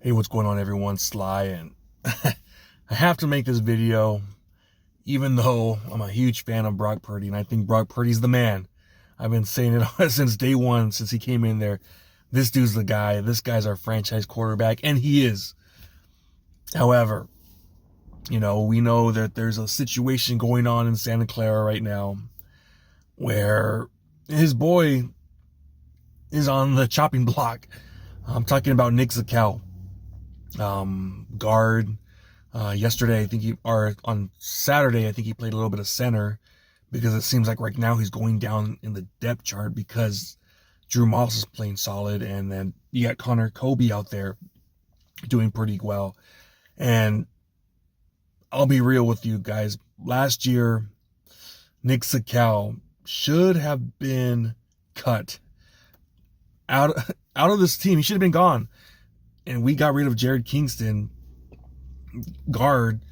Hey, what's going on, everyone? Sly, and I have to make this video, even though I'm a huge fan of Brock Purdy, and I think Brock Purdy's the man. I've been saying it since day one, since he came in there. This dude's the guy. This guy's our franchise quarterback, and he is. However, we know that there's a situation going on in Santa Clara right now where his boy is on the chopping block. I'm talking about Nick Zakal. Guard. Yesterday, on Saturday, I think he played a little bit of center because it seems like right now he's going down in the depth chart because Drew Moss is playing solid, and then you got Connor Kobe out there doing pretty well. And I'll be real with you guys. Last year, Nick Zakal should have been cut out of this team. He should have been gone. And we got rid of Jared Kingston, guard,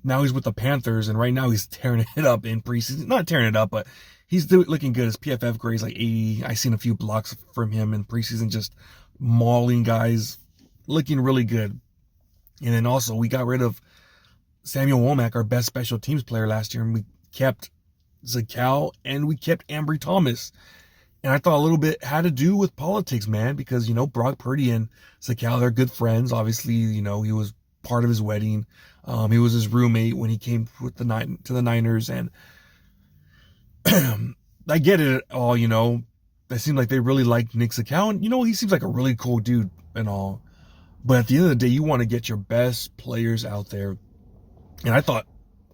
now he's with the Panthers, and right now he's tearing it up in preseason. Not tearing it up, but he's looking good. His PFF grade's like 80. I seen a few blocks from him in preseason, just mauling guys, looking really good. And then also we got rid of Samuel Womack, our best special teams player last year, and we kept Zakal and we kept Ambry Thomas. And I thought a little bit had to do with politics, man, because, Brock Purdy and Zakal, they're good friends. Obviously, he was part of his wedding. He was his roommate when he came to the Niners. And I get it all, It seemed like they really liked Nick Zakal. And, he seems like a really cool dude and all. But at the end of the day, you want to get your best players out there. And I thought,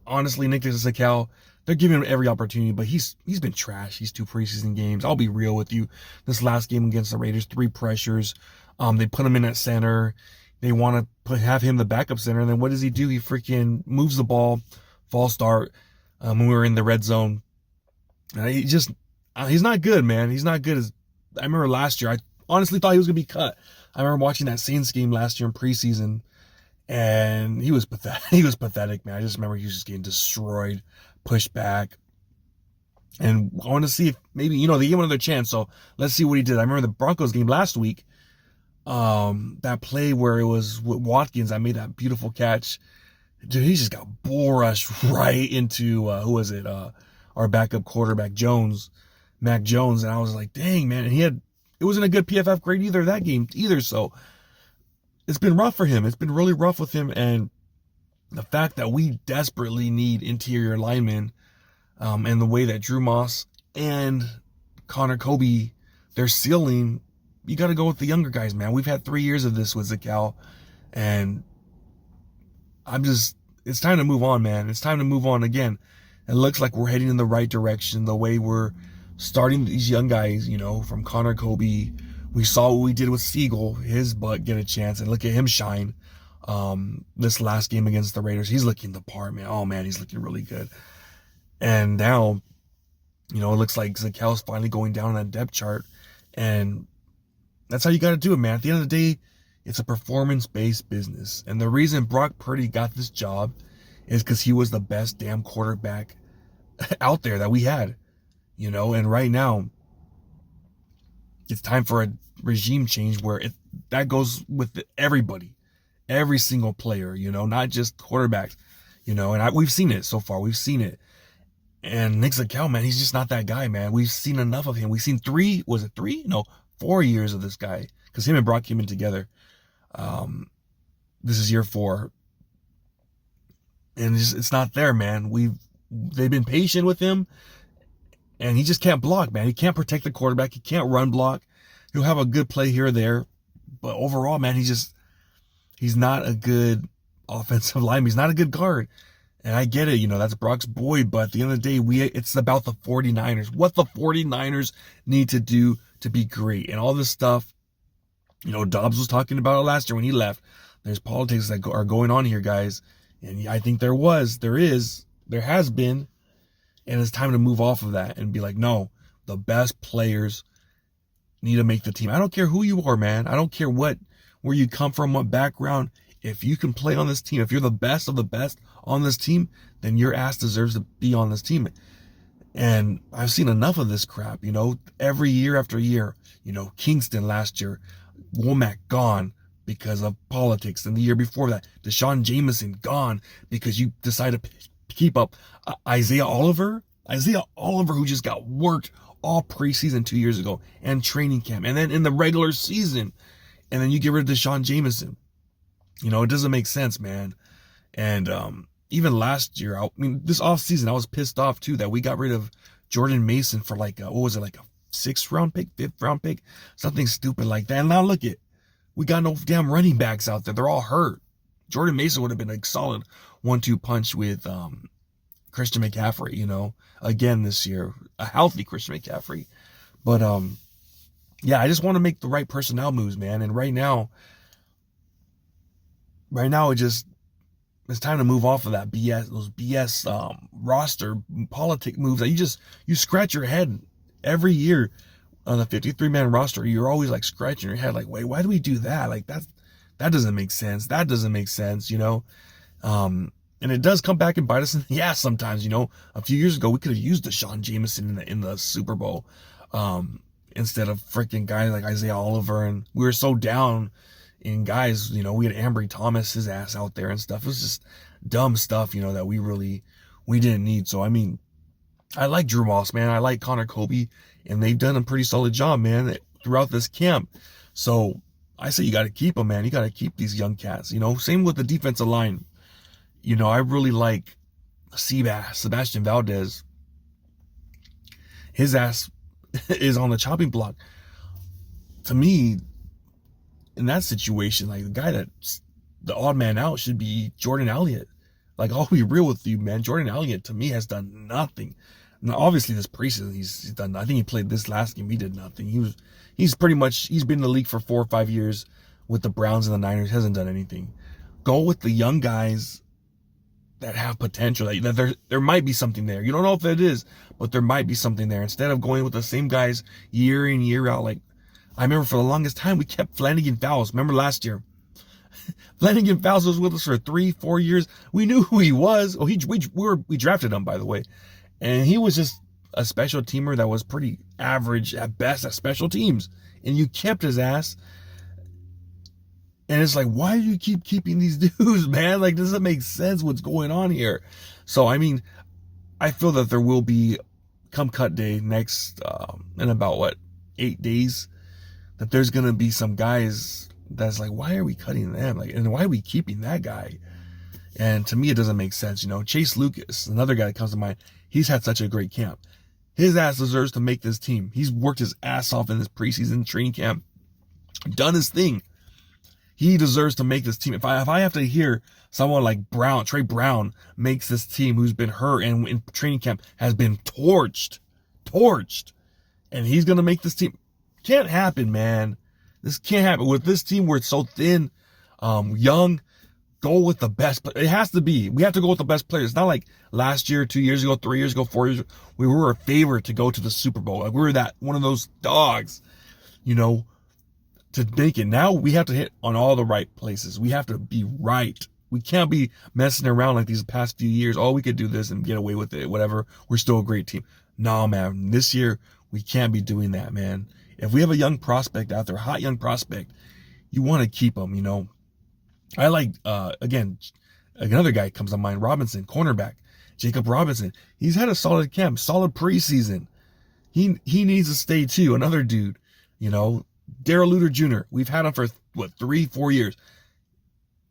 honestly, Nick Zakal, they're giving him every opportunity, but he's been trash these 2 preseason games. I'll be real with you. This last game against the Raiders, 3 pressures. They put him in at center. They want to have him the backup center. And then what does he do? He freaking moves the ball, false start, when we were in the red zone. He's not good, man. He's not good. I remember last year, I honestly thought he was going to be cut. I remember watching that Saints game last year in preseason, and he was pathetic. He was pathetic, man. I just remember he was just getting destroyed, pushed back. And I want to see if maybe, they gave him another chance. So let's see what he did. I remember the Broncos game last week. That play where it was with Watkins, I made that beautiful catch. Dude, he just got bull rushed right into, our backup quarterback, Mac Jones. And I was like, dang, man. And it wasn't a good PFF grade that game either. So it's been rough for him. It's been really rough with him. And the fact that we desperately need interior linemen, and the way that Drew Moss and Connor Kobe, their ceiling, you got to go with the younger guys, man. We've had 3 years of this with Zakal, and it's time to move on, man. It's time to move on again. It looks like we're heading in the right direction, the way we're starting these young guys, from Connor Kobe. We saw what we did with Siegel, his butt get a chance, and look at him shine. This last game against the Raiders, he's looking the part, man. Oh, man, he's looking really good. And now, it looks like Zakal's finally going down on that depth chart. And that's how you got to do it, man. At the end of the day, it's a performance-based business. And the reason Brock Purdy got this job is because he was the best damn quarterback out there that we had. And right now, it's time for a regime change where that goes with everybody, every single player, not just quarterbacks, and we've seen it so far. We've seen it. And Nick Zakal, man, he's just not that guy, man. We've seen enough of him. We've seen 4 years of this guy, because him and Brock came in together. This is year 4. And it's not there, man. They've been patient with him, and he just can't block, man. He can't protect the quarterback. He can't run block. He'll have a good play here or there, but overall, man, he's not a good offensive lineman. He's not a good guard. And I get it, that's Brock's boy, but at the end of the day, it's about the 49ers. What the 49ers need to do to be great. And all this stuff, Dobbs was talking about it last year when he left. There's politics that are going on here, guys. And I think there has been, and it's time to move off of that and be like, no, the best players need to make the team. I don't care who you are, man. I don't care where you come from, what background. If you can play on this team, if you're the best of the best on this team, then your ass deserves to be on this team. And I've seen enough of this crap, every year after year. Kingston last year, Womack gone, because of politics. And the year before that, Deshaun Jameson gone because you decided to keep up Isaiah Oliver, who just got worked all preseason 2 years ago and training camp, and then in the regular season, and then you get rid of Deshaun Jameson. You know, it doesn't make sense, man. And even last year, I mean, this offseason, I was pissed off too that we got rid of Jordan Mason for like what was it, like a 6th-round pick, 5th-round pick, something stupid like that. And now look it, we got no damn running backs out there. They're all hurt. Jordan Mason would have been a solid 1-2 punch with Christian McCaffrey, you know, again this year, a healthy Christian McCaffrey. But yeah, I just want to make the right personnel moves, man. And right now it's time to move off of that BS, those BS roster politic moves that you scratch your head every year on the 53-man roster. You're always like scratching your head like, wait, why do we do that? Like that doesn't make sense. That doesn't make sense, you know? And it does come back and bite us in the ass sometimes, you know? A few years ago, we could have used Deshaun Jameson in the Super Bowl instead of freaking guys like Isaiah Oliver. And we were so down in guys, you know, we had Ambry Thomas, his ass out there and stuff. It was just dumb stuff, you know, that we didn't need. So, I mean, I like Drew Moss, man. I like Connor Kobe, and they've done a pretty solid job, man, throughout this camp. So I say you got to keep them, man. You got to keep these young cats, you know. Same with the defensive line. You know, I really like Sebastian Valdez. His ass is on the chopping block. To me, in that situation, like the guy that's the odd man out should be Jordan Elliott. Like, I'll be real with you, man. Jordan Elliott, to me, has done nothing. Now, obviously, this preseason, he's done. I think he played this last game. He did nothing. He's been in the league for 4 or 5 years with the Browns and the Niners. Hasn't done anything. Go with the young guys that have potential. That there might be something there. You don't know if it is, but there might be something there. Instead of going with the same guys year in, year out, like, I remember for the longest time, we kept Flanagan Fowles. Remember last year? Flanagan Fowles was with us for 3-4 years. We knew who he was. Oh, we drafted him, by the way. And he was just a special teamer that was pretty average at best at special teams. And you kept his ass. And it's like, why do you keep keeping these dudes, man? Like, doesn't make sense what's going on here. So, I mean, I feel that there will be, come cut day next, in about, 8 days, that there's going to be some guys that's like, why are we cutting them? Like, and why are we keeping that guy? And to me, it doesn't make sense. You know, Chase Lucas, another guy that comes to mind, he's had such a great camp. His ass deserves to make this team. He's worked his ass off in this preseason training camp, done his thing. He deserves to make this team. If I have to hear someone like Trey Brown makes this team, who's been hurt and in training camp has been torched, and he's going to make this team. Can't happen, man. This can't happen. With this team, we're so thin, young. Go with the best. But it has to be. We have to go with the best players. It's not like last year, 2 years ago, 3 years ago, 4 years ago, we were a favorite to go to the Super Bowl. Like, we were one of those dogs, you know, to make it. Now we have to hit on all the right places. We have to be right. We can't be messing around like these past few years. Oh, we could do this and get away with it, whatever. We're still a great team. No, man. This year, we can't be doing that, man. If we have a young prospect out there, hot young prospect, you want to keep them, you know. I like, again, another guy comes to mind, Robinson, cornerback, Jacob Robinson. He's had a solid camp, solid preseason. He needs to stay too. Another dude, you know, Darrell Luter Jr. We've had him for, 3-4 years.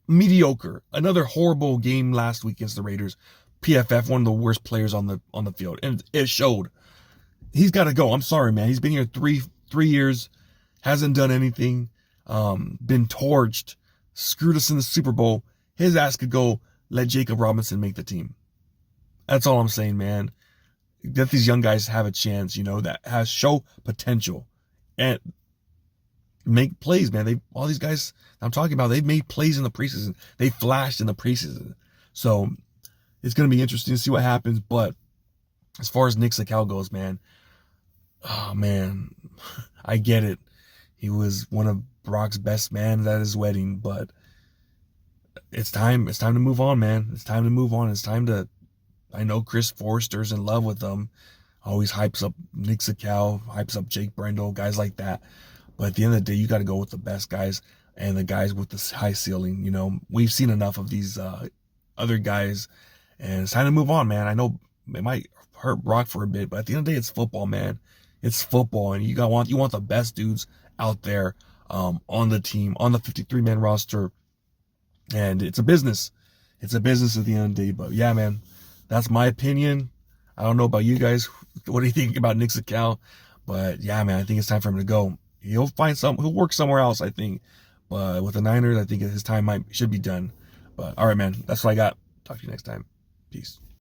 Mediocre. Another horrible game last week against the Raiders. PFF, one of the worst players on the field. And it showed. He's got to go. I'm sorry, man. He's been here three years, hasn't done anything, been torched, screwed us in the Super Bowl. His ass could go. Let Jacob Robinson make the team. That's all I'm saying, man. Let these young guys have a chance, you know, that show potential and make plays, man. All these guys I'm talking about, they've made plays in the preseason. They flashed in the preseason. So it's going to be interesting to see what happens. But as far as Nick Zakal goes, man, oh man, I get it. He was one of Brock's best men at his wedding, but it's time to move on, man. It's time to move on. It's time to, I know Chris Forrester's in love with them. Always hypes up Nick Zakal, hypes up Jake Brendel, guys like that. But at the end of the day, you got to go with the best guys. and the guys with this high ceiling. You know, we've seen enough of these other guys, and it's time to move on, man. I know it might hurt Brock for a bit, but at the end of the day, it's football, man. It's football, and you want the best dudes out there on the team, on the 53-man roster, and it's a business. It's a business at the end of the day. But yeah, man, that's my opinion. I don't know about you guys. What do you think about Nick Zakal? But yeah, man, I think it's time for him to go. He'll work somewhere else, I think. But with the Niners, I think his time should be done. But all right, man, that's what I got. Talk to you next time. Peace.